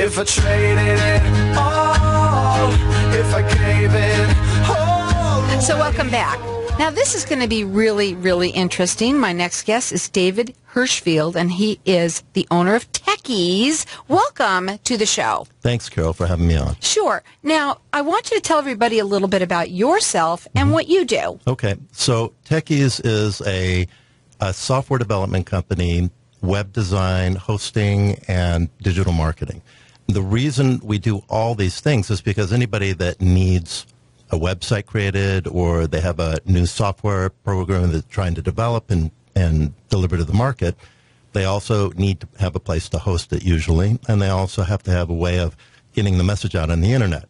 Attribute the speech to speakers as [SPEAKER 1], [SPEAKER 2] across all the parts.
[SPEAKER 1] if I traded it all, if I gave it all.
[SPEAKER 2] So welcome back. Now, this is going to be really, really interesting. My next guest is David Hirschfield, and he is the owner of Tekyz. Welcome to the show.
[SPEAKER 3] Thanks, Carol, for having me on.
[SPEAKER 2] Sure. Now, I want you to tell everybody a little bit about yourself and what you do.
[SPEAKER 3] Okay. So Tekyz is a software development company, web design, hosting, and digital marketing. The reason we do all these things is because anybody that needs a website created or they have a new software program that they're trying to develop and deliver to the market, they also need to have a place to host it usually, and they also have to have a way of getting the message out on the internet.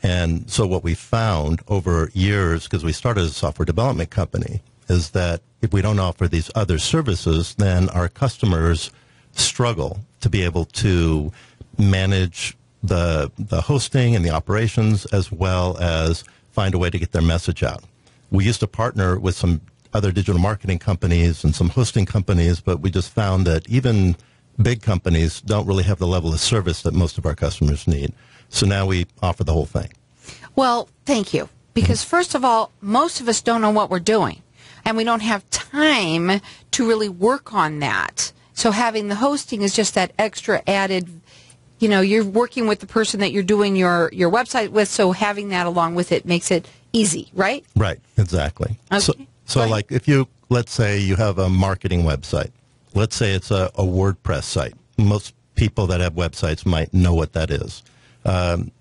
[SPEAKER 3] And so what we found over years, because we started as a software development company, is that if we don't offer these other services, then our customers struggle to be able to manage the hosting and the operations, as well as find a way to get their message out. We used to partner with some other digital marketing companies and some hosting companies, but we just found that even big companies don't really have the level of service that most of our customers need. So now we offer the whole thing.
[SPEAKER 2] Well, thank you. Because first of all, most of us don't know what we're doing, and we don't have time to really work on that. So having the hosting is just that extra added, you know, you're working with the person that you're doing your website with, so having that along with it makes it easy, right?
[SPEAKER 3] Right, exactly.
[SPEAKER 2] Okay.
[SPEAKER 3] So like if you, let's say you have a marketing website. Let's say it's a WordPress site. Most people that have websites might know what that is. Then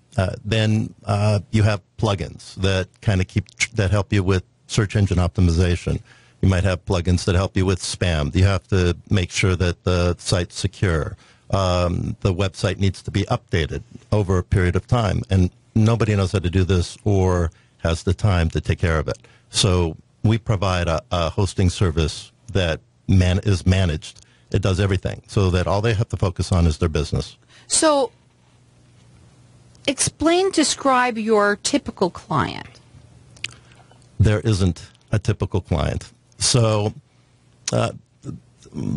[SPEAKER 3] you have plugins that kind of that help you with search engine optimization. You might have plugins that help you with spam. You have to make sure that the site's secure. The website needs to be updated over a period of time, and nobody knows how to do this or has the time to take care of it. So we provide a hosting service that is managed. It does everything, so that all they have to focus on is their business.
[SPEAKER 2] So describe your typical client.
[SPEAKER 3] There isn't a typical client. So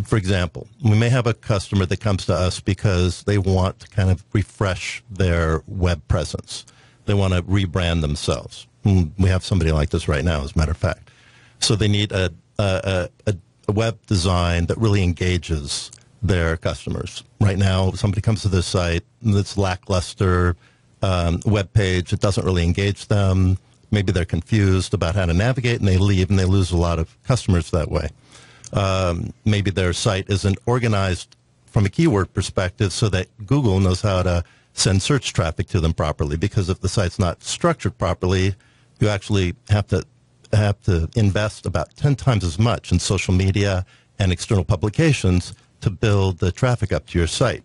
[SPEAKER 3] for example, we may have a customer that comes to us because they want to kind of refresh their web presence. They want to rebrand themselves. We have somebody like this right now, as a matter of fact. So they need a web design that really engages their customers. Right now, somebody comes to this site, it's lackluster web page. It doesn't really engage them. Maybe they're confused about how to navigate, and they leave, and they lose a lot of customers that way. Maybe their site isn't organized from a keyword perspective so that Google knows how to send search traffic to them properly, because if the site's not structured properly, you actually have to invest about 10 times as much in social media and external publications to build the traffic up to your site.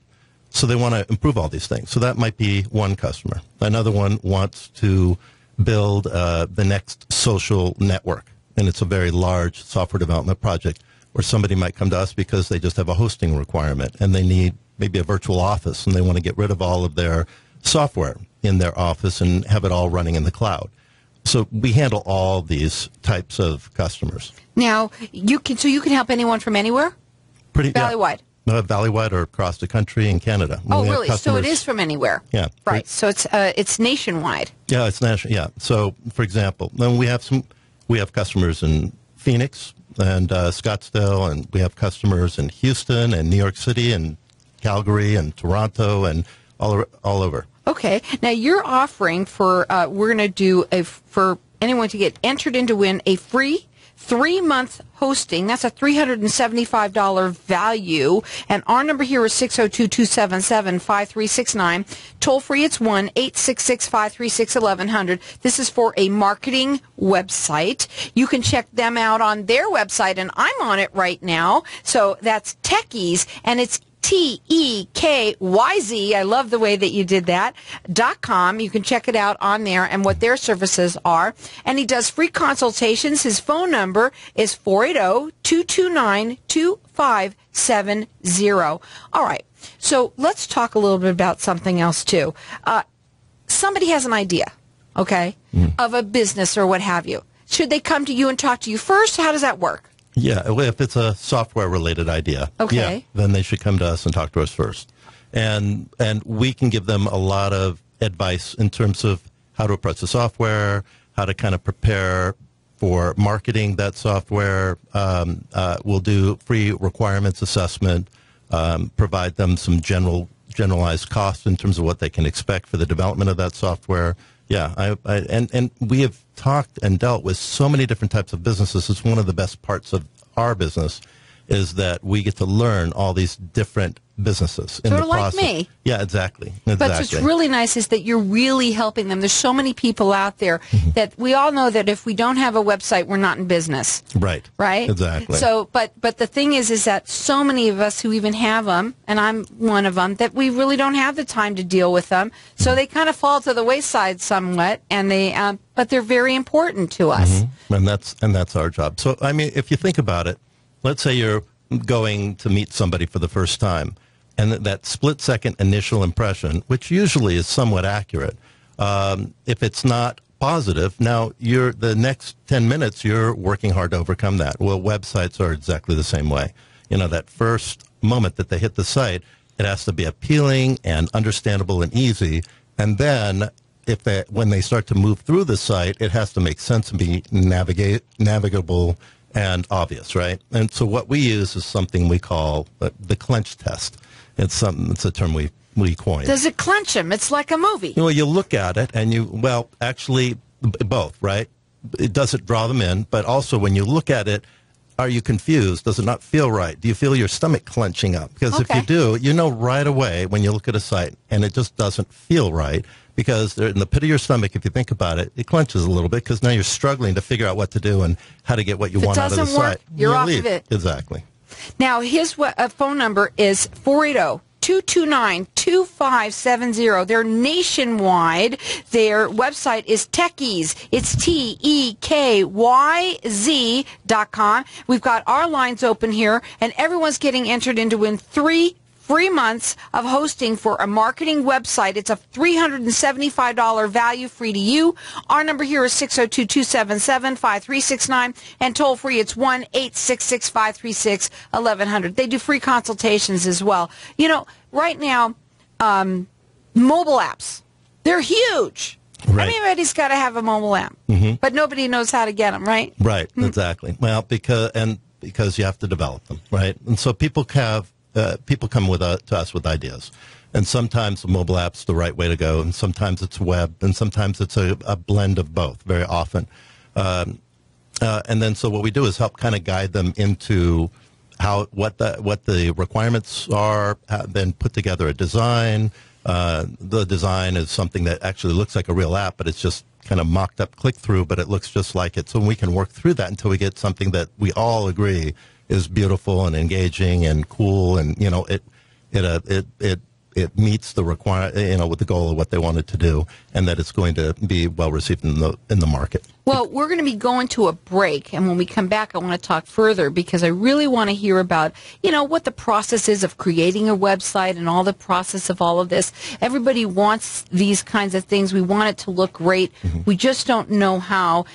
[SPEAKER 3] So they want to improve all these things. So that might be one customer. Another one wants to build the next social network, and it's a very large software development project. Or somebody might come to us because they just have a hosting requirement and they need maybe a virtual office, and they want to get rid of all of their software in their office and have it all running in the cloud. So we handle all these types of customers.
[SPEAKER 2] Now, you can help anyone from anywhere? Valley-wide?
[SPEAKER 3] Yeah. Valley-wide or across the country in Canada.
[SPEAKER 2] Oh, really? So it is from anywhere?
[SPEAKER 3] Yeah.
[SPEAKER 2] Right. So it's nationwide.
[SPEAKER 3] Yeah, it's national. Yeah. So, for example, then we have customers in Phoenix and Scottsdale, and we have customers in Houston and New York City and Calgary and Toronto and all over. Okay.
[SPEAKER 2] Now you're offering for we're going to do for anyone to get entered in to win a free 3-month hosting. That's a $375 value. And our number here is 602-277-5369. Toll free, it's 1-866-536-1100. This is for a marketing website. You can check them out on their website, and I'm on it right now. So that's Tekyz, and it's Tekyz. I love the way that you did that. .com. You can check it out on there and what their services are. And he does free consultations. His phone number is 480-229-2570. All right. So let's talk a little bit about something else too. Somebody has an idea, okay, of a business or what have you. Should they come to you and talk to you first? How does that work?
[SPEAKER 3] Yeah, if it's a software-related idea,
[SPEAKER 2] okay,
[SPEAKER 3] yeah, then they should come to us and talk to us first. and we can give them a lot of advice in terms of how to approach the software, how to kind of prepare for marketing that software. We'll do free requirements assessment, provide them some generalized costs in terms of what they can expect for the development of that software. Yeah, and we have talked and dealt with so many different types of businesses. It's one of the best parts of our business is that we get to learn all these different businesses in
[SPEAKER 2] sort
[SPEAKER 3] the
[SPEAKER 2] of like
[SPEAKER 3] process.
[SPEAKER 2] me.
[SPEAKER 3] Yeah, exactly.
[SPEAKER 2] But what's really nice is that you're really helping them. There's so many people out there that we all know that if we don't have a website, we're not in business.
[SPEAKER 3] Right.
[SPEAKER 2] Right?
[SPEAKER 3] Exactly.
[SPEAKER 2] So, but the thing is that so many of us who even have them, and I'm one of them, that we really don't have the time to deal with them. So they kind of fall to the wayside somewhat, and but they're very important to us.
[SPEAKER 3] And that's our job. So, I mean, if you think about it, let's say you're going to meet somebody for the first time, and that split-second initial impression, which usually is somewhat accurate, if it's not positive, now the next 10 minutes you're working hard to overcome that. Well, websites are exactly the same way. You know, that first moment that they hit the site, it has to be appealing and understandable and easy, and then when they start to move through the site, it has to make sense and be navigable and obvious, right? And so what we use is something we call the clench test. It's a term we coined.
[SPEAKER 2] Does it clench them? It's like a movie.
[SPEAKER 3] Well, you look at it and actually both, right? It doesn't draw them in, but also when you look at it, are you confused? Does it not feel right? Do you feel your stomach clenching up? Because if you do, you know right away when you look at a site and it just doesn't feel right, because in the pit of your stomach, if you think about it, it clenches a little bit because now you're struggling to figure out what to do and how to get what you want out of the site.
[SPEAKER 2] You're off of it.
[SPEAKER 3] Exactly.
[SPEAKER 2] Now, his phone number is 480-229-2570. They're nationwide. Their website is Tekyz. It's TEKYZ.com. We've got our lines open here, and everyone's getting entered in to win 3 free months of hosting for a marketing website. It's a $375 value, free to you. Our number here is 602-277-5369, and toll free it's 1-866-536-1100. They do free consultations as well. You know, right now, mobile apps, they're huge.
[SPEAKER 3] Right.
[SPEAKER 2] Everybody's got to have a mobile app, but nobody knows how to get them, right?
[SPEAKER 3] Right, exactly. Well, because you have to develop them, right? And so people come to us with ideas, and sometimes the mobile app's the right way to go, and sometimes it's web, and sometimes it's a blend of both. Very often, and then so what we do is help kind of guide them into what the requirements are, then put together a design. The design is something that actually looks like a real app, but it's just kind of mocked up click through, but it looks just like it. So we can work through that until we get something that we all agree is beautiful and engaging and cool, and you know it meets the with the goal of what they wanted to do, and that it's going to be well received in the market.
[SPEAKER 2] Well, we're going to be going to a break, and when we come back, I want to talk further because I really want to hear about, what the process is of creating a website and all the process of all of this. Everybody wants these kinds of things. We want it to look great. We just don't know how.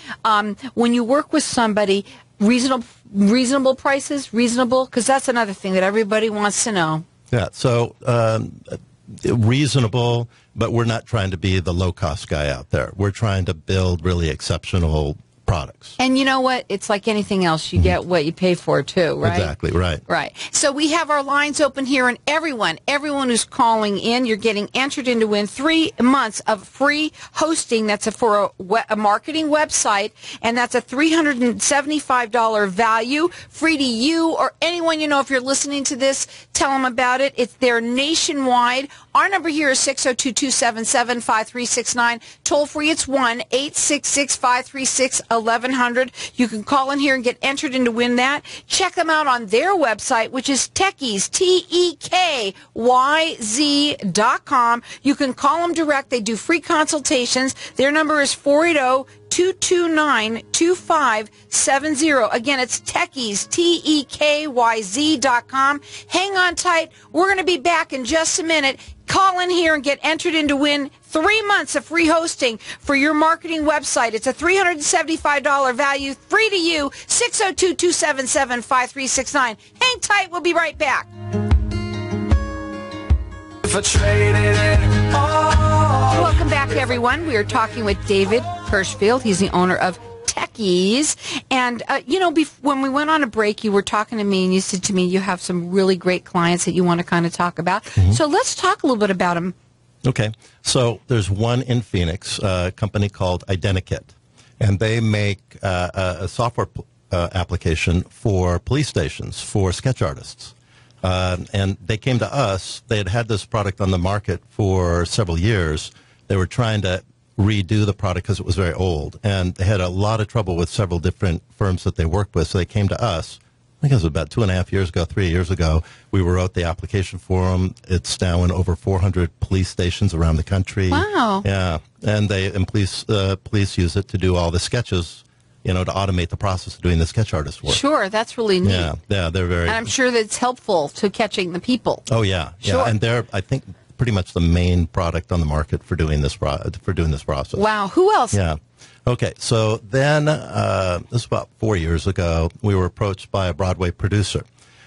[SPEAKER 2] When you work with somebody, reasonable prices, because that's another thing that everybody wants to know.
[SPEAKER 3] Yeah, so reasonable, but we're not trying to be the low-cost guy out there. We're trying to build really exceptional products.
[SPEAKER 2] And you know what? It's like anything else. You get what you pay for, too, right?
[SPEAKER 3] Exactly, right.
[SPEAKER 2] Right. So we have our lines open here, and everyone who's calling in, you're getting entered in to win 3 months of free hosting. That's for a marketing website, and that's a $375 value, free to you or anyone you know. If you're listening to this, tell them about it. They're nationwide. Our number here is 602-277-5369. Toll free, it's 1-866-536-1100. You can call in here and get entered in to win that. Check them out on their website, which is Tekyz, TEKYZ.com. You can call them direct. They do free consultations. Their number is 480-229-2570. Again, it's Tekyz, TEKYZ.com. Hang on tight. We're going to be back in just a minute. Call in here and get entered in to win 3 months of free hosting for your marketing website. It's a $375 value, free to you, 602-277-5369. Hang tight. We'll be right back.
[SPEAKER 1] If if I traded it all.
[SPEAKER 2] Welcome back, everyone. We are talking with David Hirschfield. He's the owner of Tekyz. And, when we went on a break, you were talking to me and you said to me you have some really great clients that you want to kind of talk about. Mm-hmm. So let's talk a little bit about them.
[SPEAKER 3] Okay. So there's one in Phoenix, a company called Identikit. And they make a software application for police stations, for sketch artists. And they came to us. They had this product on the market for several years. They were trying to redo the product because it was very old. And they had a lot of trouble with several different firms that they worked with. So they came to us. I think it was about 2.5 years ago, 3 years ago. We wrote the application for them. It's now in over 400 police stations around the country.
[SPEAKER 2] Wow.
[SPEAKER 3] Yeah. And police use it to do all the sketches, to automate the process of doing the sketch artist work.
[SPEAKER 2] Sure, that's really neat.
[SPEAKER 3] Yeah, they're very...
[SPEAKER 2] And I'm sure that it's helpful to catching the people.
[SPEAKER 3] Oh, yeah.
[SPEAKER 2] Sure.
[SPEAKER 3] Yeah, and they're, I think, pretty much the main product on the market for doing this process.
[SPEAKER 2] Wow. Who else?
[SPEAKER 3] Yeah. Okay, so then, this was about 4 years ago, we were approached by a Broadway producer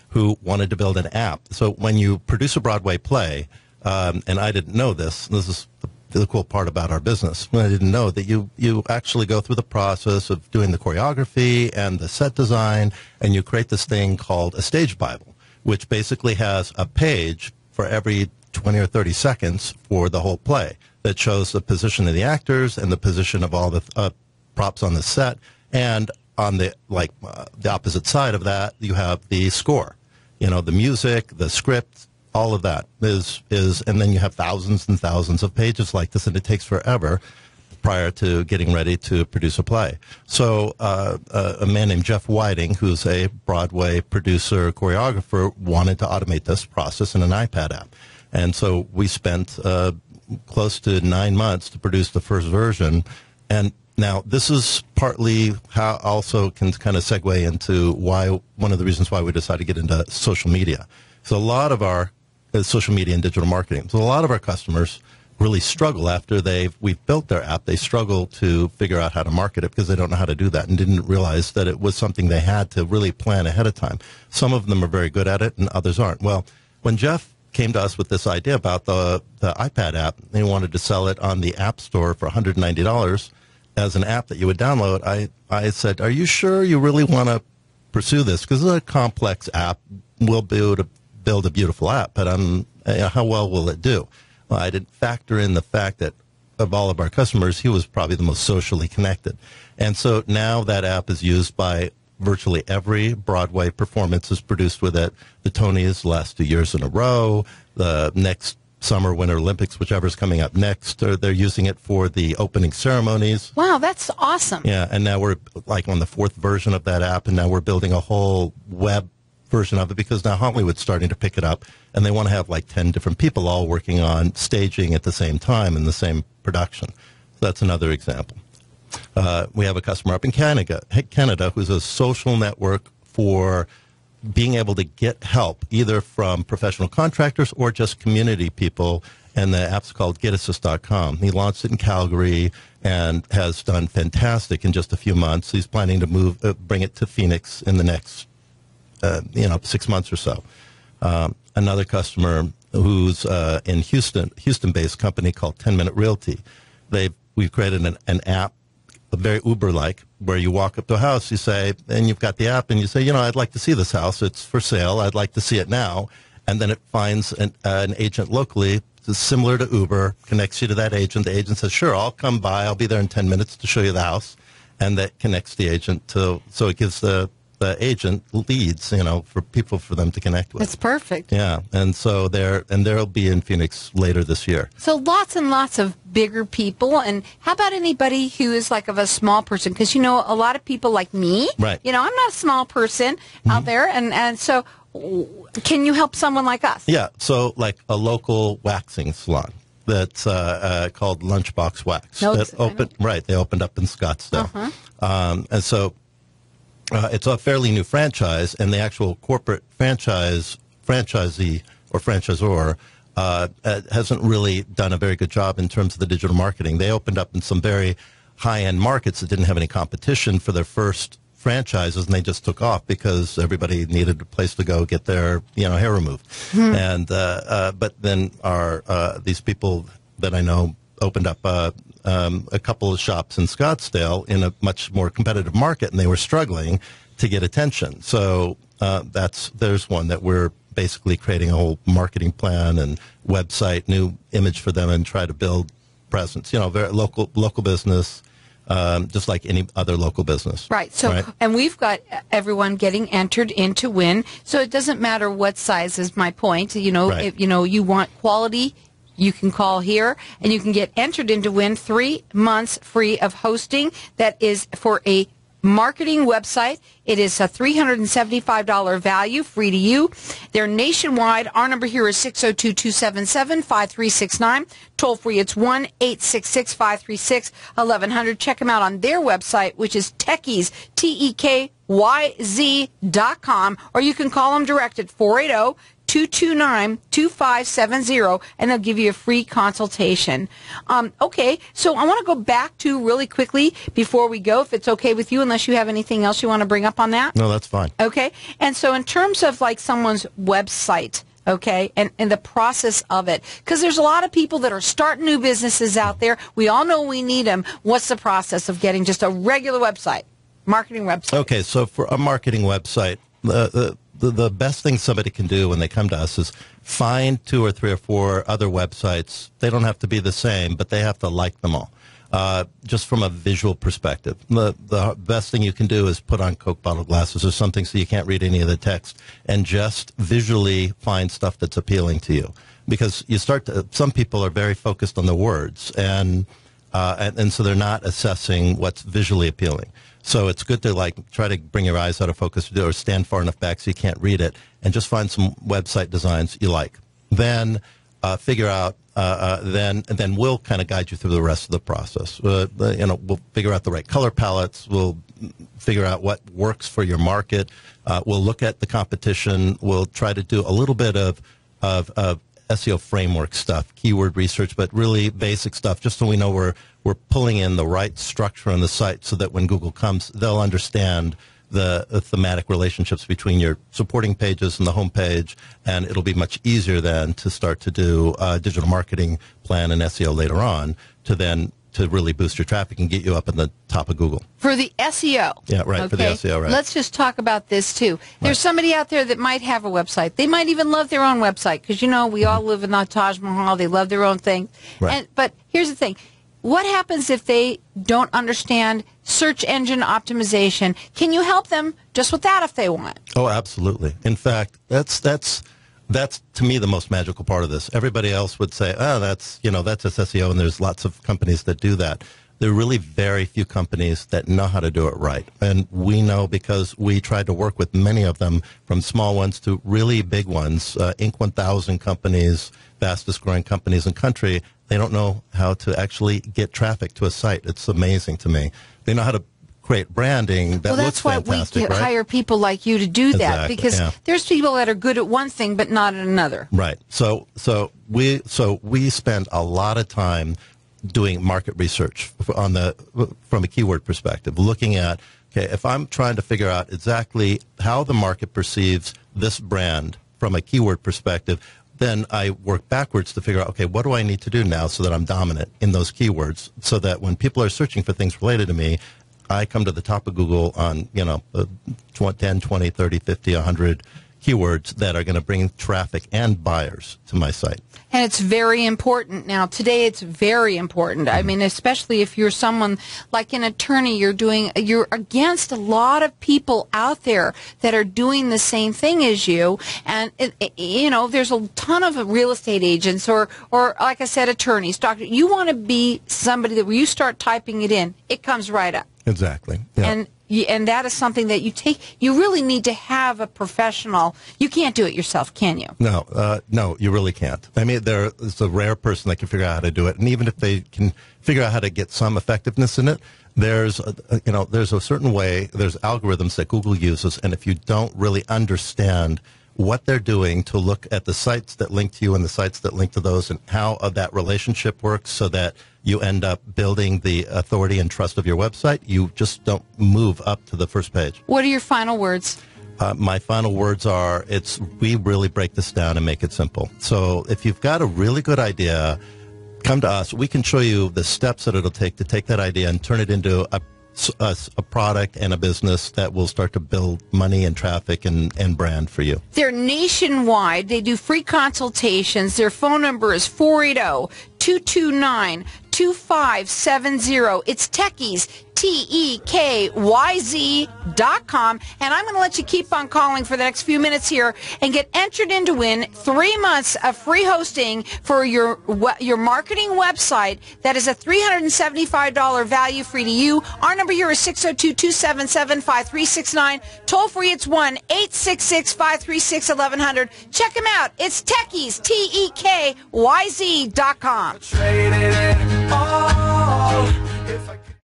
[SPEAKER 3] who wanted to build an app. So when you produce a Broadway play, and I didn't know this is the cool part about our business, I didn't know that you actually go through the process of doing the choreography and the set design, and you create this thing called a stage Bible, which basically has a page for every 20 or 30 seconds for the whole play that shows the position of the actors and the position of all the props on the set. And on the opposite side of that, you have the score, the music, the script, all of that is, and then you have thousands and thousands of pages like this, and it takes forever prior to getting ready to produce a play. So a man named Jeff Whiting, who's a Broadway producer, choreographer, wanted to automate this process in an iPad app. And so we spent close to 9 months to produce the first version. And now this is partly how also can kind of segue into one of the reasons why we decided to get into social media. So a lot of our social media and digital marketing. So a lot of our customers really struggle after we've built their app. They struggle to figure out how to market it because they don't know how to do that and didn't realize that it was something they had to really plan ahead of time. Some of them are very good at it and others aren't. Well, when Jeff came to us with this idea about the iPad app, he wanted to sell it on the App Store for $190 as an app that you would download. I said, are you sure you really want to pursue this? Because it's a complex app. We'll be able to build a beautiful app, but how well will it do? Well, I didn't factor in the fact that of all of our customers, he was probably the most socially connected. And so now that app is used by virtually every Broadway performance is produced with it. The Tonys last 2 years in a row. The next Summer Winter Olympics, whichever's coming up next, they're using it for the opening ceremonies.
[SPEAKER 2] Wow, that's awesome.
[SPEAKER 3] Yeah, and now we're on the 4th version of that app, and now we're building a whole web version of it because now Hollywood's starting to pick it up, and they want to have 10 different people all working on staging at the same time in the same production. So that's another example. We have a customer up in Canada who's a social network for being able to get help either from professional contractors or just community people, and the app's called getassist.com. He launched it in Calgary and has done fantastic in just a few months. He's planning to bring it to Phoenix in the next 6 months or so. Another customer who's in Houston-based company called 10 Minute Realty. We've created an app, very Uber-like, where you walk up to a house, you say, and you've got the app, and you say, I'd like to see this house. It's for sale. I'd like to see it now. And then it finds an agent locally, similar to Uber, connects you to that agent. The agent says, sure, I'll come by. I'll be there in 10 minutes to show you the house. And that connects the agent so it gives the agent leads, for them to connect with.
[SPEAKER 2] That's perfect.
[SPEAKER 3] Yeah, and so they'll be in Phoenix later this year.
[SPEAKER 2] So lots and lots of bigger people. And how about anybody who is of a small person? Because, a lot of people like me,
[SPEAKER 3] right.
[SPEAKER 2] I'm not a small person out there. And so can you help someone like us?
[SPEAKER 3] Yeah, so like a local waxing salon that's called Lunchbox Wax. They opened up in Scottsdale.
[SPEAKER 2] Uh-huh.
[SPEAKER 3] And so it's a fairly new franchise, and the actual corporate franchisee or franchisor hasn't really done a very good job in terms of the digital marketing. They opened up in some very high-end markets that didn't have any competition for their first franchises, and they just took off because everybody needed a place to go get their hair removed. And but then these people that I know opened up a couple of shops in Scottsdale in a much more competitive market, and they were struggling to get attention. So there's one that we're basically creating a whole marketing plan and website, new image for them, and try to build presence. Very local business, just like any other local business.
[SPEAKER 2] Right. So, and we've got everyone getting entered in to win. So it doesn't matter what size is my point. If you want quality, you can call here, and you can get entered in to win 3 months free of hosting. That is for a marketing website. It is a $375 value, free to you. They're nationwide. Our number here is 602-277-5369. Toll free, it's 1-866-536-1100. Check them out on their website, which is Tekyz, TEKYZ.com, or you can call them direct at 480-229-2570, and they'll give you a free consultation. Okay, so I want to go back to really quickly before we go, if it's okay with you, unless you have anything else you want to bring up on that.
[SPEAKER 3] No, that's fine.
[SPEAKER 2] Okay, and so in terms of like someone's website, okay, and the process of it, because there's a lot of people that are starting new businesses out there. We all know we need them. What's the process of getting just a regular website, marketing website?
[SPEAKER 3] Okay, so for a marketing website, the best thing somebody can do when they come to us is find 2 or 3 or 4 other websites. They don't have to be the same, but they have to like them all. Just from a visual perspective. The best thing you can do is put on Coke bottle glasses or something so you can't read any of the text, and just visually find stuff that's appealing to you. Because some people are very focused on the words, and so they're not assessing what's visually appealing. So it's good to try to bring your eyes out of focus or stand far enough back so you can't read it, and just find some website designs you like. Then figure out, then we'll kind of guide you through the rest of the process. We'll figure out the right color palettes. We'll figure out what works for your market. We'll look at the competition. We'll try to do a little bit of SEO framework stuff, keyword research, but really basic stuff, just so we know we're pulling in the right structure on the site, so that when Google comes, they'll understand the thematic relationships between your supporting pages and the home page, and it'll be much easier then to start to do a digital marketing plan and SEO later on to really boost your traffic and get you up in the top of Google.
[SPEAKER 2] For the SEO.
[SPEAKER 3] Yeah, right, okay. For the SEO, right.
[SPEAKER 2] Let's just talk about this, too. There's somebody out there that might have a website. They might even love their own website, because, we all live in the Taj Mahal. They love their own thing.
[SPEAKER 3] Right.
[SPEAKER 2] But here's the thing. What happens if they don't understand search engine optimization? Can you help them just with that if they want?
[SPEAKER 3] Oh, absolutely. In fact, that's to me the most magical part of this. Everybody else would say, "Oh, that's just SEO," and there's lots of companies that do that. There are really very few companies that know how to do it right, and we know because we tried to work with many of them, from small ones to really big ones. Inc. 1000 companies, fastest growing companies in the country. They don't know how to actually get traffic to a site. It's amazing to me. They know how to create branding that looks fantastic,
[SPEAKER 2] that's why we
[SPEAKER 3] right?
[SPEAKER 2] hire people like you to do that,
[SPEAKER 3] Exactly,
[SPEAKER 2] because there's people that are good at one thing but not at another.
[SPEAKER 3] Right. So we spend a lot of time doing market research from a keyword perspective, looking at, okay, if I'm trying to figure out exactly how the market perceives this brand from a keyword perspective, then I work backwards to figure out, okay, what do I need to do now so that I'm dominant in those keywords, so that when people are searching for things related to me, I come to the top of Google on, 10, 20, 30, 50, 100 keywords that are going to bring traffic and buyers to my site.
[SPEAKER 2] And it's very important now. Today, it's very important. I mean, especially if you're someone like an attorney, you're against a lot of people out there that are doing the same thing as you. And, there's a ton of real estate agents or like I said, attorneys, doctors. You want to be somebody that when you start typing it in, it comes right up.
[SPEAKER 3] Exactly. Yeah.
[SPEAKER 2] And that is something that you really need to have a professional. You can't do it yourself, can you?
[SPEAKER 3] No, you really can't. I mean, there's a rare person that can figure out how to do it. And even if they can figure out how to get some effectiveness in it, there's a certain way, there's algorithms that Google uses. And if you don't really understand what they're doing to look at the sites that link to you and the sites that link to those and how that relationship works so that you end up building the authority and trust of your website. You just don't move up to the first page.
[SPEAKER 2] What are your final words?
[SPEAKER 3] My final words are, we really break this down and make it simple. So if you've got a really good idea, come to us. We can show you the steps that it'll take to take that idea and turn it into a product and a business that will start to build money and traffic and brand for you.
[SPEAKER 2] They're nationwide. They do free consultations. Their phone number is 480-229-2570. It's Tekyz, TEKYZ.com. And I'm going to let you keep on calling for the next few minutes here and get entered in to win 3 months of free hosting for your marketing website. That is a $375 value free to you. Our number here is 602-277-5369. Toll free, it's 1-866-536-1100. Check them out. It's Tekyz, TEKYZ.com.
[SPEAKER 1] Traded in